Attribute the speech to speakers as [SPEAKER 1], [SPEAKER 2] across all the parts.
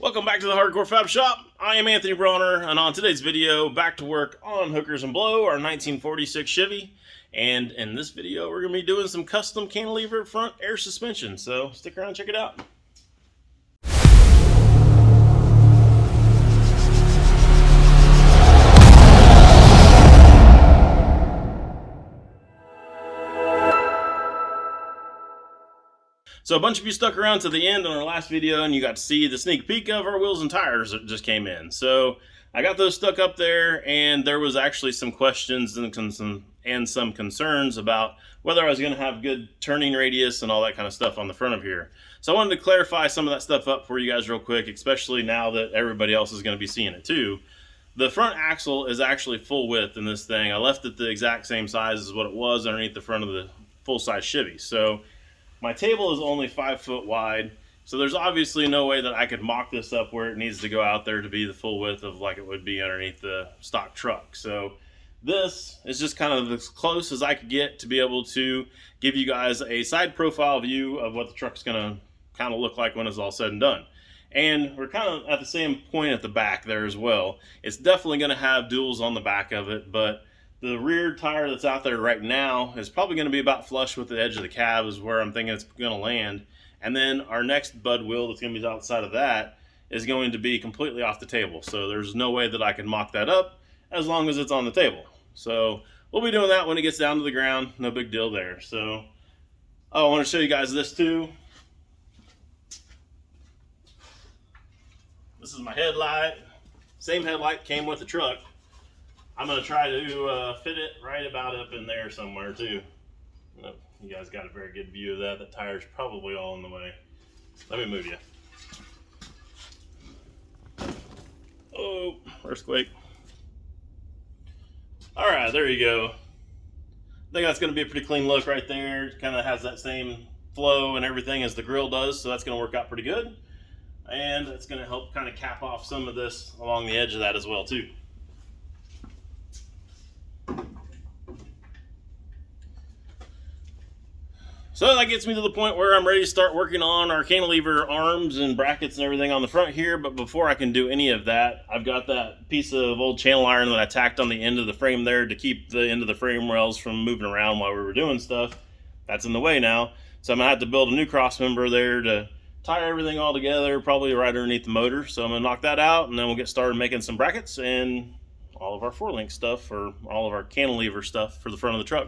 [SPEAKER 1] Welcome back to the Hardcore Fab Shop. I am Anthony Bronner, and on today's video, back to work on Hookers and Blow, our 1946 Chevy. And in this video, we're going to be doing some custom cantilever front air suspension. So stick around and check it out. So a bunch of you stuck around to the end on our last video and you got to see the sneak peek of our wheels and tires that just came in. So I got those stuck up there, and there was actually some questions and some concerns about whether I was going to have good turning radius and all that kind of stuff on the front of here. So I wanted to clarify some of that stuff up for you guys real quick, especially now that everybody else is going to be seeing it too. The front axle is actually full width in this thing. I left it the exact same size as what it was underneath the front of the full-size Chevy. So my table is only 5 foot wide, so there's obviously no way that I could mock this up where it needs to go out there to be the full width of like it would be underneath the stock truck. So this is just kind of as close as I could get to be able to give you guys a side profile view of what the truck's going to kind of look like when it's all said and done. And we're kind of at the same point at the back there as well. It's definitely going to have duals on the back of it, but the rear tire that's out there right now is probably going to be about flush with the edge of the cab is where I'm thinking it's going to land. And then our next bud wheel that's going to be outside of that is going to be completely off the table. So there's no way that I can mock that up as long as it's on the table. So we'll be doing that when it gets down to the ground. No big deal there. So I want to show you guys this too. This is my headlight. Same headlight came with the truck. I'm going to try to fit it right about up in there somewhere too. You guys got a very good view of that. The tire's probably all in the way. Let me move you. Oh, earthquake. All right, there you go. I think that's going to be a pretty clean look right there. It kind of has that same flow and everything as the grill does, so that's going to work out pretty good. And it's going to help kind of cap off some of this along the edge of that as well too. So that gets me to the point where I'm ready to start working on our cantilever arms and brackets and everything on the front here. But before I can do any of that, I've got that piece of old channel iron that I tacked on the end of the frame there to keep the end of the frame rails from moving around while we were doing stuff. That's in the way now. So I'm going to have to build a new cross member there to tie everything all together, probably right underneath the motor. So I'm going to knock that out, and then we'll get started making some brackets and all of our 4-link stuff, or all of our cantilever stuff for the front of the truck.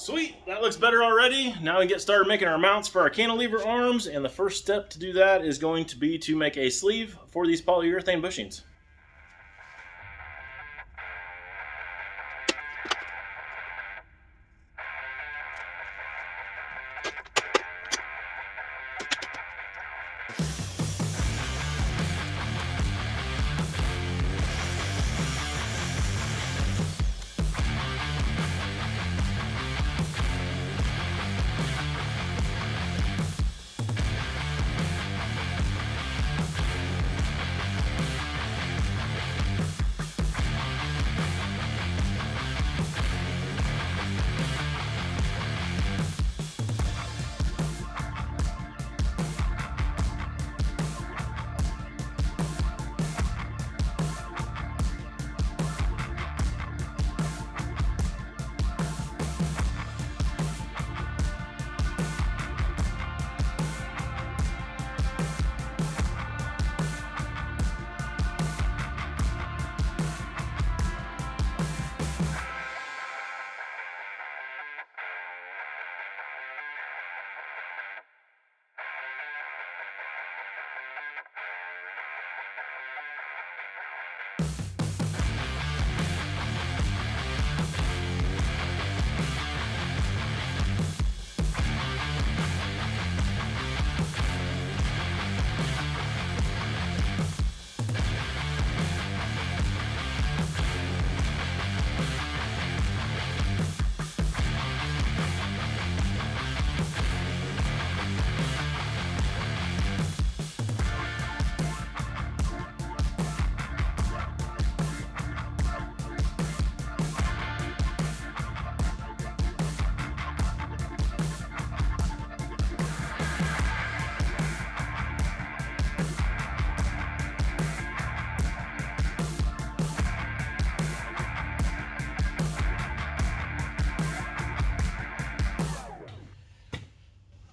[SPEAKER 1] Sweet, that looks better already. Now we get started making our mounts for our cantilever arms, and the first step to do that is going to be to make a sleeve for these polyurethane bushings.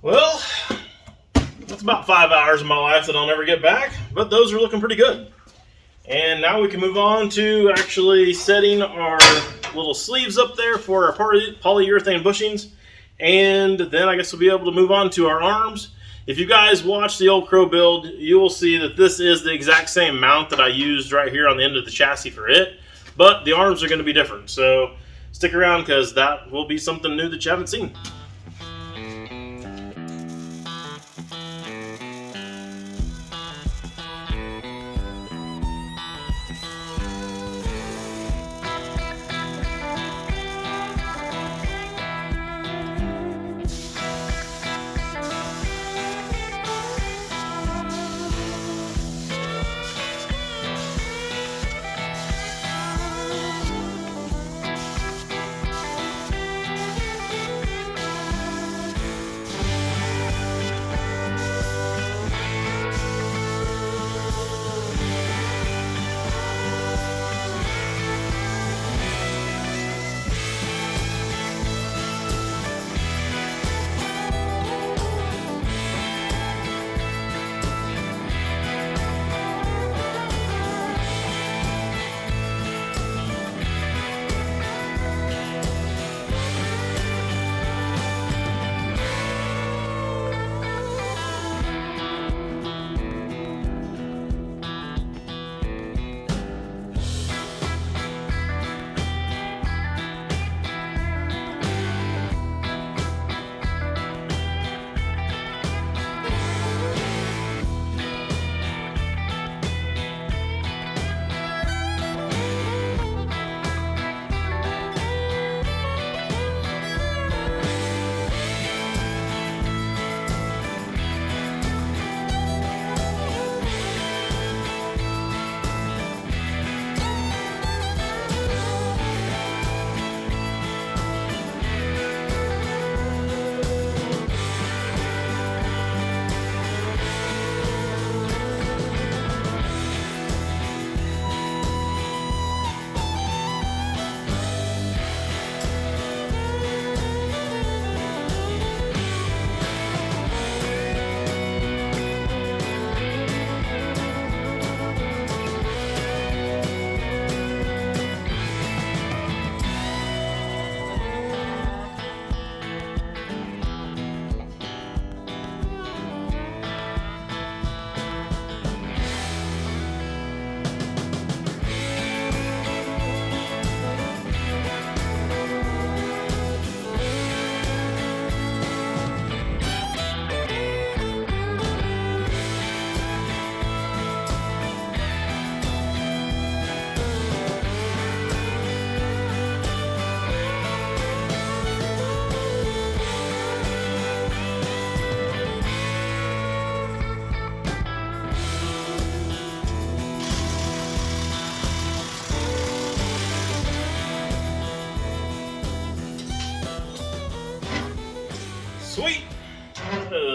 [SPEAKER 1] Well, that's about 5 hours of my life that I'll never get back, but those are looking pretty good. And now we can move on to actually setting our little sleeves up there for our polyurethane bushings. And then I guess we'll be able to move on to our arms. If you guys watch the old Crow build, you will see that this is the exact same mount that I used right here on the end of the chassis for it, but the arms are going to be different. So stick around because that will be something new that you haven't seen.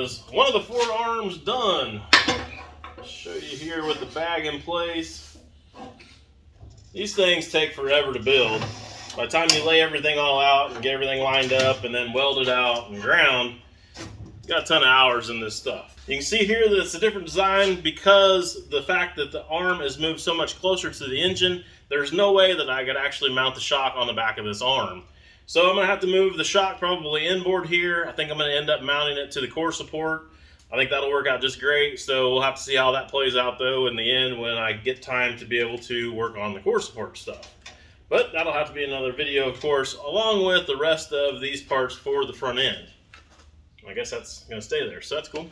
[SPEAKER 1] is one of the 4 arms done. I'll show you here with the bag in place. These things take forever to build. By the time you lay everything all out and get everything lined up and then weld it out and ground, you got a ton of hours in this stuff. You can see here that it's a different design because the fact that the arm is moved so much closer to the engine, there's no way that I could actually mount the shock on the back of this arm. So I'm going to have to move the shock probably inboard here. I think I'm going to end up mounting it to the core support. I think that'll work out just great. So we'll have to see how that plays out though in the end when I get time to be able to work on the core support stuff. But that'll have to be another video, of course, along with the rest of these parts for the front end. I guess that's going to stay there, so that's cool.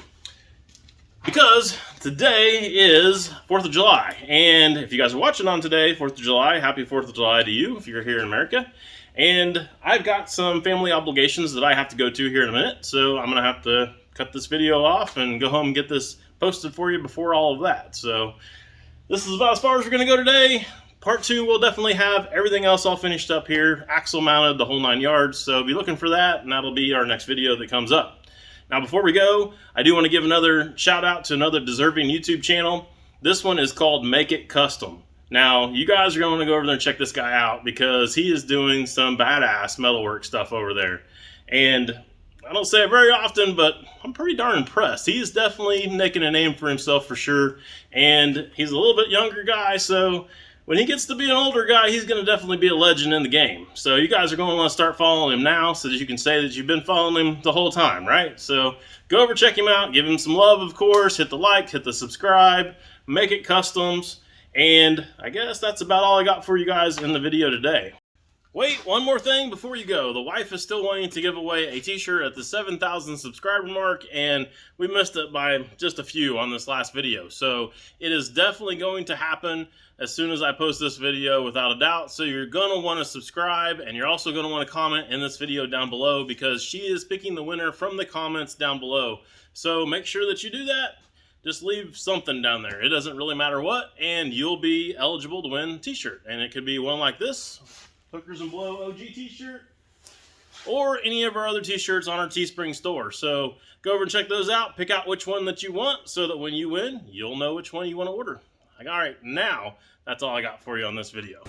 [SPEAKER 1] Because today is 4th of July, and if you guys are watching on today, 4th of July, happy 4th of July to you if you're here in America. And I've got some family obligations that I have to go to here in a minute, so I'm going to have to cut this video off and go home and get this posted for you before all of that. So this is about as far as we're going to go today. Part 2 will definitely have everything else all finished up here, axle mounted, the whole 9 yards, so be looking for that, and that'll be our next video that comes up. Now before we go, I do want to give another shout out to another deserving YouTube channel. This one is called Make It Custom. Now you guys are going to go over there and check this guy out because he is doing some badass metalwork stuff over there. And I don't say it very often, but I'm pretty darn impressed. He is definitely making a name for himself for sure, and he's a little bit younger guy, so when he gets to be an older guy, he's going to definitely be a legend in the game. So you guys are going to want to start following him now so that you can say that you've been following him the whole time, right? So go over, check him out, give him some love, of course. Hit the like, hit the subscribe, Make It Customs. And I guess that's about all I got for you guys in the video today. Wait, one more thing before you go. The wife is still wanting to give away a t-shirt at the 7,000 subscriber mark, and we missed it by just a few on this last video. So it is definitely going to happen as soon as I post this video, without a doubt. So you're going to want to subscribe, and you're also going to want to comment in this video down below because she is picking the winner from the comments down below. So make sure that you do that. Just leave something down there. It doesn't really matter what, and you'll be eligible to win a t-shirt. And it could be one like this, Hookers and Blow OG t-shirt, or any of our other t-shirts on our Teespring store. So go over and check those out. Pick out which one that you want so that when you win, you'll know which one you want to order. All right, now that's all I got for you on this video.